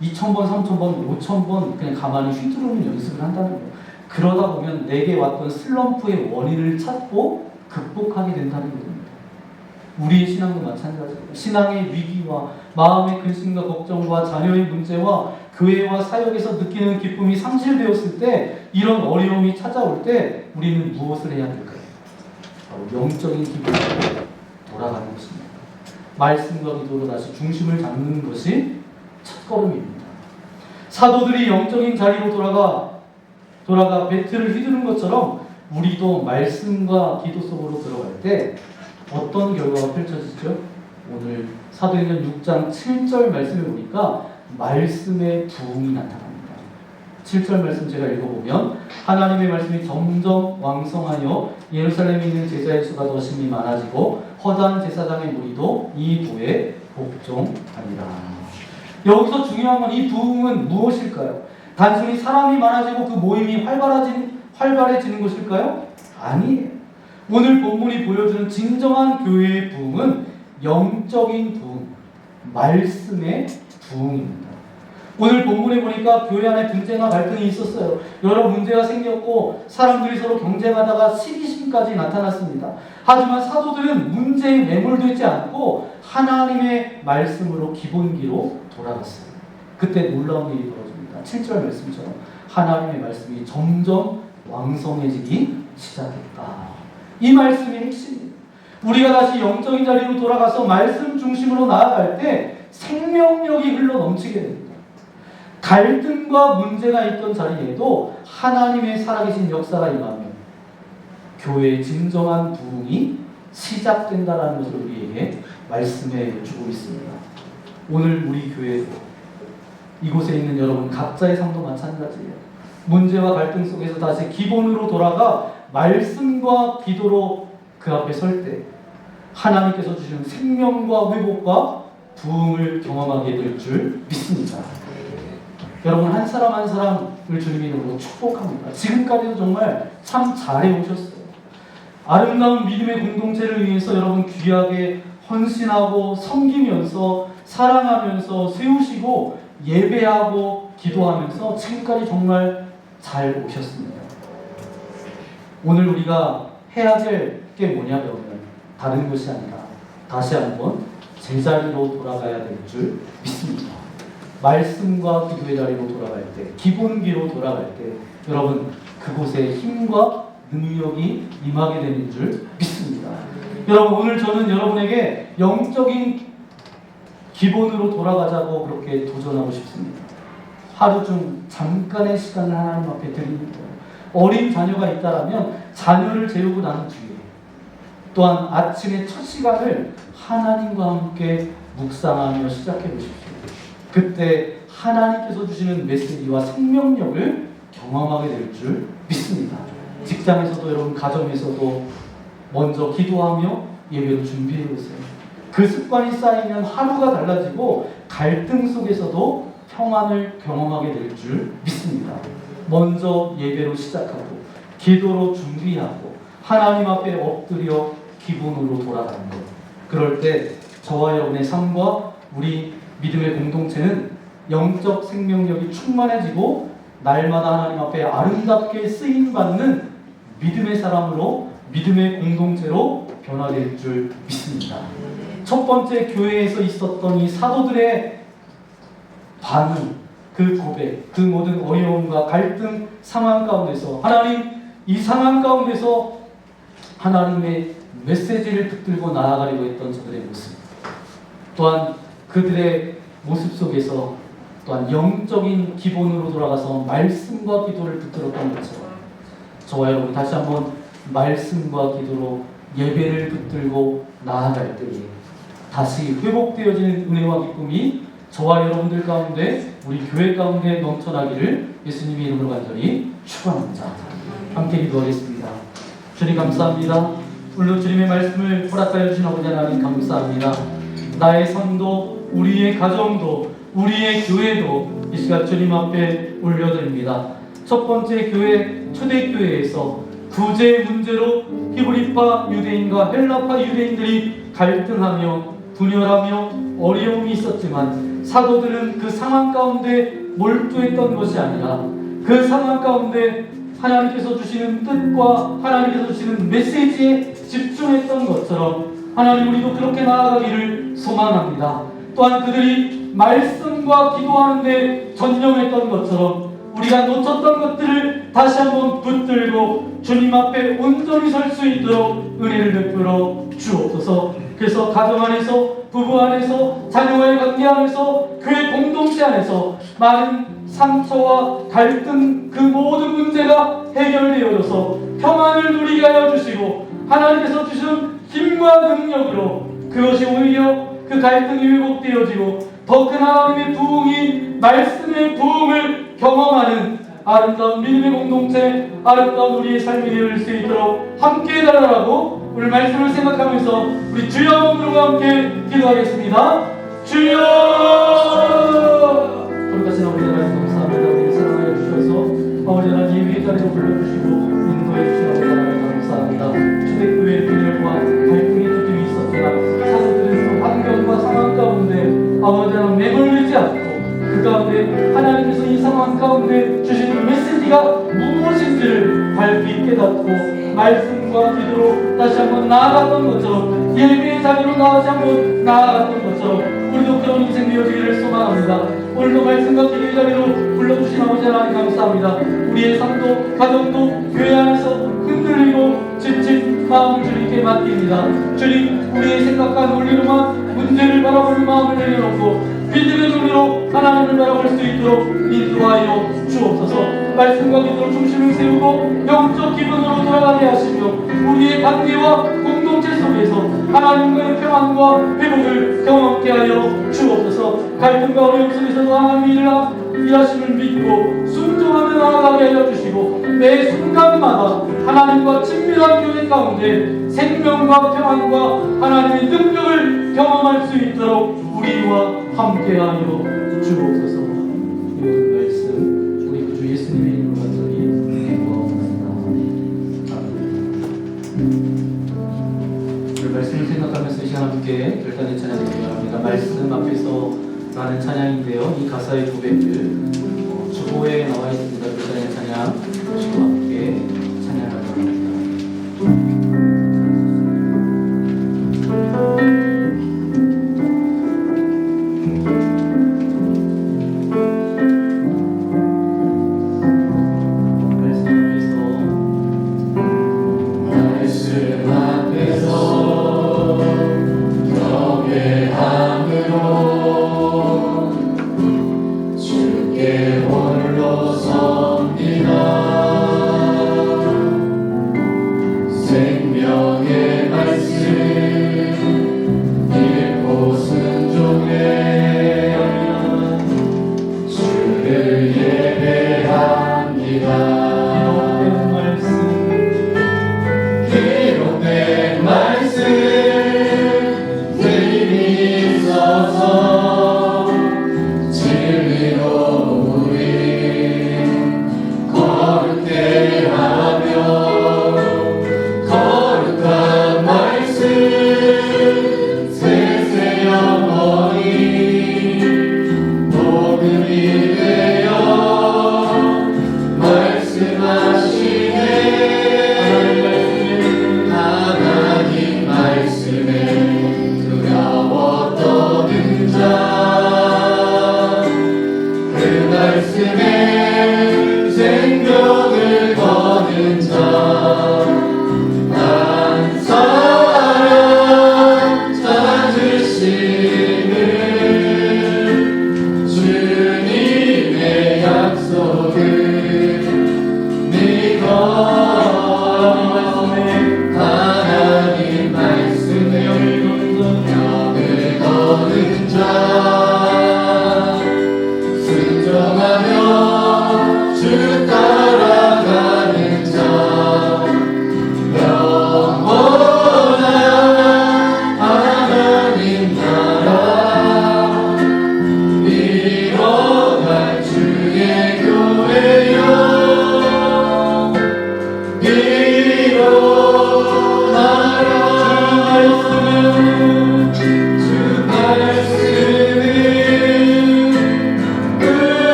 S3: 2,000번, 3,000번, 5,000번 그냥 가만히 휘두르는 연습을 한다는 거예요. 그러다 보면 내게 왔던 슬럼프의 원인을 찾고 극복하게 된다는 겁니다. 우리의 신앙도 마찬가지예요. 신앙의 위기와 마음의 근심과 걱정과 자녀의 문제와 교회와 사역에서 느끼는 기쁨이 상실되었을 때, 이런 어려움이 찾아올 때 우리는 무엇을 해야 될까요? 바로 영적인 기쁨으로 돌아가는 것입니다. 말씀과 기도로 다시 중심을 잡는 것이 첫걸음입니다. 사도들이 영적인 자리로 돌아가 배틀을 휘두른 것처럼 우리도 말씀과 기도 속으로 들어갈 때 어떤 결과가 펼쳐지죠? 오늘 사도행전 6장 7절 말씀을 보니까 말씀의 부흥이 나타납니다. 7절 말씀 제가 읽어보면 하나님의 말씀이 점점 왕성하여 예루살렘에 있는 제자의 수가 더 심히 많아지고 허다한 제사장의 무리도 이 도에 복종하니라. 여기서 중요한 건 이 부흥은 무엇일까요? 단순히 사람이 많아지고 그 모임이 활발해지는 것일까요? 아니에요. 오늘 본문이 보여주는 진정한 교회의 부흥은 영적인 부흥, 말씀의 부흥입니다. 오늘 본문에 보니까 교회 안에 분쟁과 갈등이 있었어요. 여러 문제가 생겼고 사람들이 서로 경쟁하다가 시기심까지 나타났습니다. 하지만 사도들은 문제에 매몰되지 않고 하나님의 말씀으로 기본기로 돌아갔어요. 그때 놀라운 일이 벌어집니다. 7절 말씀처럼 하나님의 말씀이 점점 왕성해지기 시작했다. 이 말씀의 핵심입니다. 우리가 다시 영적인 자리로 돌아가서 말씀 중심으로 나아갈 때 생명력이 흘러 넘치게 됩니다. 갈등과 문제가 있던 자리에도 하나님의 살아계신 역사가 임하면 교회의 진정한 부흥이 시작된다는 것을 우리에게 말씀해 주고 있습니다. 오늘 우리 교회도 이곳에 있는 여러분 각자의 삶도 마찬가지예요. 문제와 갈등 속에서 다시 기본으로 돌아가 말씀과 기도로 그 앞에 설 때 하나님께서 주시는 생명과 회복과 부흥을 경험하게 될 줄 믿습니다. 여러분 한 사람 한 사람을 주님의 이름으로 축복합니다. 지금까지도 정말 참 잘해 오셨어요. 아름다운 믿음의 공동체를 위해서 여러분 귀하게 헌신하고 섬기면서 사랑하면서 세우시고 예배하고 기도하면서 지금까지 정말 잘 오셨습니다. 오늘 우리가 해야 될 게 뭐냐면 다른 것이 아니라 다시 한번 제자리로 돌아가야 될 줄 믿습니다. 말씀과 기도의 자리로 돌아갈 때, 기본기로 돌아갈 때 여러분 그곳에 힘과 능력이 임하게 되는 줄 믿습니다. 여러분 오늘 저는 여러분에게 영적인 기본으로 돌아가자고 그렇게 도전하고 싶습니다. 하루 중 잠깐의 시간을 하나님 앞에 드립니다. 어린 자녀가 있다면 자녀를 재우고 난 뒤에 또한 아침의 첫 시간을 하나님과 함께 묵상하며 시작해 보십시오. 그때 하나님께서 주시는 메시지와 생명력을 경험하게 될 줄 믿습니다. 직장에서도 여러분 가정에서도 먼저 기도하며 예배를 준비해 보세요. 그 습관이 쌓이면 하루가 달라지고 갈등 속에서도 평안을 경험하게 될 줄 믿습니다. 먼저 예배로 시작하고 기도로 준비하고 하나님 앞에 엎드려 기본으로 돌아가는 것. 그럴 때 저와 여러분의 삶과 우리 믿음의 공동체는 영적 생명력이 충만해지고 날마다 하나님 앞에 아름답게 쓰임받는 믿음의 사람으로 믿음의 공동체로 변화될 줄 믿습니다. 첫 번째 교회에서 있었던 이 사도들의 반응, 그 고백, 그 모든 어려움과 갈등 상황 가운데서 하나님, 이 상황 가운데서 하나님의 메시지를 붙들고 나아가려고 했던 저들의 모습, 또한 그들의 모습 속에서 또한 영적인 기본으로 돌아가서 말씀과 기도를 붙들었던 것처럼 저와 여러분 다시 한번 말씀과 기도로 예배를 붙들고 나아갈 때에 다시 회복되어지는 은혜와 기쁨이 저와 여러분들 가운데, 우리 교회 가운데 넘쳐나기를 예수님의 이름으로 간절히 축원합니다. 함께 기도하겠습니다. 주님 감사합니다. 오늘 주님의 말씀을 허락하여 주신 아버지 하나님 감사합니다. 나의 삶도, 우리의 가정도, 우리의 교회도 이 시간 주님 앞에 올려드립니다. 첫 번째 교회, 초대교회에서 구제 문제로 히브리파 유대인과 헬라파 유대인들이 갈등하며 분열하며 어려움이 있었지만 사도들은 그 상황 가운데 몰두했던 것이 아니라 그 상황 가운데 하나님께서 주시는 뜻과 하나님께서 주시는 메시지에 집중했던 것처럼 하나님, 우리도 그렇게 나아가기를 소망합니다. 또한 그들이 말씀과 기도하는데 전념했던 것처럼 우리가 놓쳤던 것들을 다시 한번 붙들고 주님 앞에 온전히 설 수 있도록 은혜를 베풀어 주옵소서. 그래서 가정 안에서, 부부 안에서, 자녀와의 관계 안에서, 교회 공동체 안에서 많은 상처와 갈등, 그 모든 문제가 해결되어서 평안을 누리게 하여 주시고 하나님께서 주신 힘과 능력으로 그것이 오히려 그 갈등이 회복되어지고 더 큰 하나님의 부흥이, 말씀의 부흥을 경험하는 아름다운 믿음의 공동체, 아름다운 우리의 삶이 되어질 수 있도록 함께 해달라고 오늘 말씀을 생각하면서 우리 주여 한번과 함께 기도하겠습니다. 주여! 거룩하신 아버지 하나님 감사합니다. 우리를 사랑하여 주셔서 아버지 하나님 예배의 자리로 불러주시고 인도해 주신 아버지 하나님 감사합니다. 초대교회의 분열과 갈등의 조짐이 있었지만 사도들은 그 환경과 상황 가운데 아버지 하나님 매몰리지 않고 그 가운데 하나님께서 이 상황 가운데 주시는 메시지가 무엇인지를 밝히 깨닫고 말씀과 기도로 다시 한번 나아갔던 것처럼, 예배의 자리로 다시 한번 나아갔던 것처럼 우리도 그런 인생 되어지기를 소망합니다. 오늘도 말씀과 기도의 자리로 불러주신 아버지 하나님 감사합니다. 우리의 삶도 가정도 교회 안에서 흔들리고 지친 마음을 주님께 맡깁니다. 주님, 우리의 생각과 논리로만 문제를 바라보는 마음을 내려놓고 믿음의 눈으로 하나님을 바라볼 수 있도록 인도하여 주옵소서. 말씀과 기도로 중심을 세우고 영적 기분으로 돌아가게 하시며 우리의 관계와 공동체 속에서 하나님과의 평안과 회복을 경험하게 하여 주옵소서. 갈등과 어려움 속에서도 하나님의 일하심을 믿고 순종하며 나아가게 하여 주시고 매 순간마다 하나님과 친밀한 교회 가운데 생명과 평안과 하나님의 능력을 경험할 수 있도록 우리와 함께하여 주옵소서. 이 모든 말씀 우리 구주 예수님의 이름으로 간절히 기도하옵나이다. 아멘. 오늘 말씀을 생각하면서 이 시간 함께 결단의 찬양을 드립니다. 말씀 앞에서 라는 찬양인데요, 이 가사의 고백들 주보에 나와 있습니다. 결단의 찬양 주시고 함께 찬양하도록 합니다.
S4: 주께 홀로 섭니다.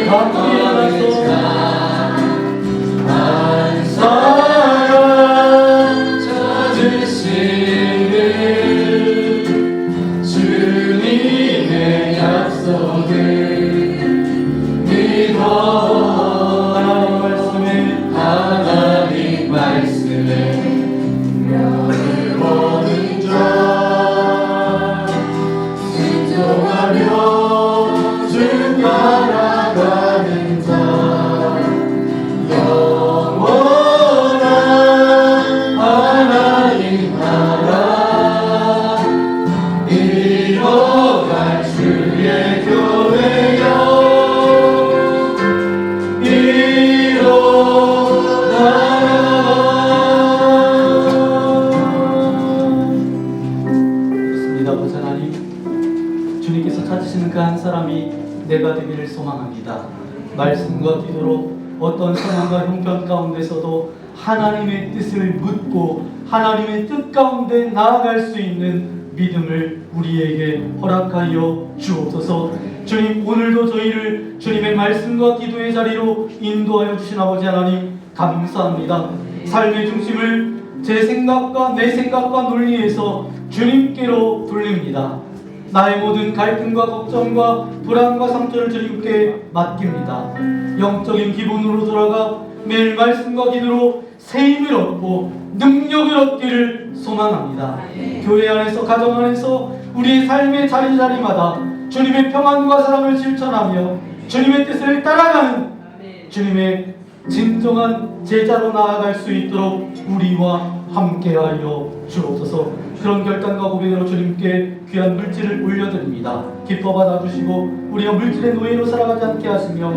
S3: 밖에 나서 한 사람 찾으시는 주님의 약속을 믿어 하나님 말씀에 명을 모든 자 순종하며 주 따라가는 자 영원한 하나님 나라 이뤄갈 주의 교회여 주님께서 찾으시는 그 한 사람이 내가 되기를 소망합니다. 말씀과 기도로 어떤 상황과 형편 가운데서도 하나님의 뜻을 묻고 하나님의 뜻 가운데 나아갈 수 있는 믿음을 우리에게 허락하여 주옵소서. 주님, 오늘도 저희를 주님의 말씀과 기도의 자리로 인도하여 주신 아버지 하나님 감사합니다. 삶의 중심을 제 생각과 내 생각과 논리에서 주님께로 돌립니다. 나의 모든 갈등과 걱정과 불안과 상처를 주님께 맡깁니다. 영적인 기본으로 돌아가 매일 말씀과 기도로 새 힘을 얻고 능력을 얻기를 소망합니다. 교회 안에서 가정 안에서 우리의 삶의 자리마다 주님의 평안과 사랑을 실천하며 주님의 뜻을 따라가는 주님의 진정한 제자로 나아갈 수 있도록 우리와 함께하여 주옵소서. 그런 결단과 고백으로 주님께 귀한 물질을 올려드립니다. 기뻐 받아주시고 우리가 물질의 노예로 살아가지 않게 하시며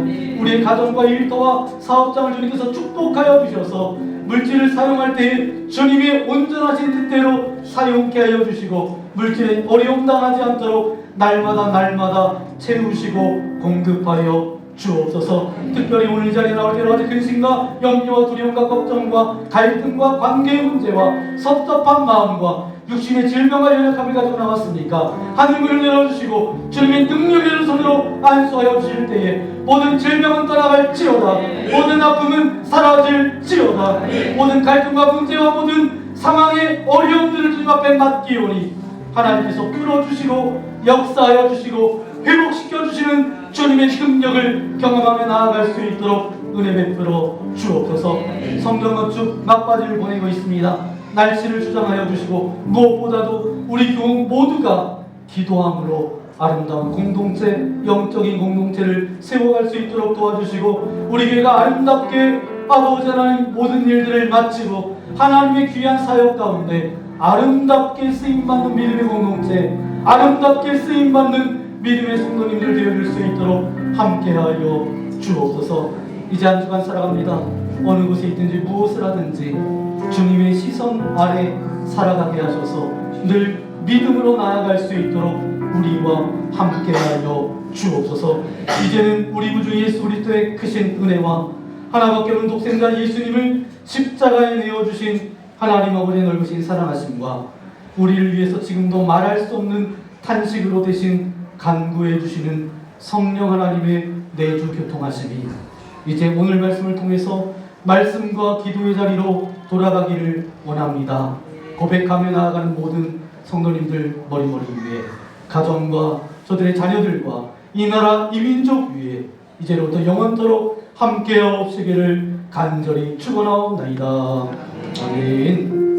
S3: 우리의 가정과 일터와 사업장을 주님께서 축복하여 주셔서 물질을 사용할 때에 주님의 온전하신 뜻대로 사용케 하여 주시고 물질에 어려움 당하지 않도록 날마다 채우시고 공급하여 주옵소서. 특별히 오늘 이 자리에 나올 때 여러 가지 근심과 염려와 두려움과 걱정과 갈등과 관계의 문제와 섭섭한 마음과 육신의 질병과 연약함을 가지고 나왔으니까 하늘 문을 열어주시고 주님의 능력의 손으로 안수하여 주실 때에 모든 질병은 떠나갈지어다, 모든 아픔은 사라질지어다, 모든 갈등과 문제와 모든 상황의 어려움들을 주님 앞에 맡기오니 하나님께서 풀어주시고 역사하여 주시고 회복시켜 주시는 주님의 능력을 경험하며 나아갈 수 있도록 은혜 베풀어 주옵소서. 성경은 쭉 막바지를 보내고 있습니다. 날씨를 주장하여 주시고 무엇보다도 우리 교우 모두가 기도함으로 아름다운 공동체, 영적인 공동체를 세워갈 수 있도록 도와주시고 우리 교회가 아름답게 아버지 하나님 모든 일들을 마치고 하나님의 귀한 사역 가운데 아름답게 쓰임받는 믿음의 공동체, 아름답게 쓰임받는 믿음의 성도님들 되어줄 수 있도록 함께하여 주옵소서. 이제 한 주간 살아갑니다. 어느 곳에 있든지 무엇을 하든지 주님의 시선 아래 살아가게 하셔서 늘 믿음으로 나아갈 수 있도록 우리와 함께하여 주옵소서. 이제는 우리 구주 예수 그리스도의 크신 은혜와 하나밖에 없는 독생자 예수님을 십자가에 내어주신 하나님 아버지의 넓으신 사랑하심과 우리를 위해서 지금도 말할 수 없는 탄식으로 대신 간구해 주시는 성령 하나님의 내주 교통하심이 이제 오늘 말씀을 통해서 말씀과 기도의 자리로 돌아가기를 원합니다. 고백하며 나아가는 모든 성도님들 머리머리 위에, 가정과 저들의 자녀들과 이 나라 이 민족 위에 이제로부터 영원토록 함께하옵시기를 간절히 축원하옵나이다. 아멘.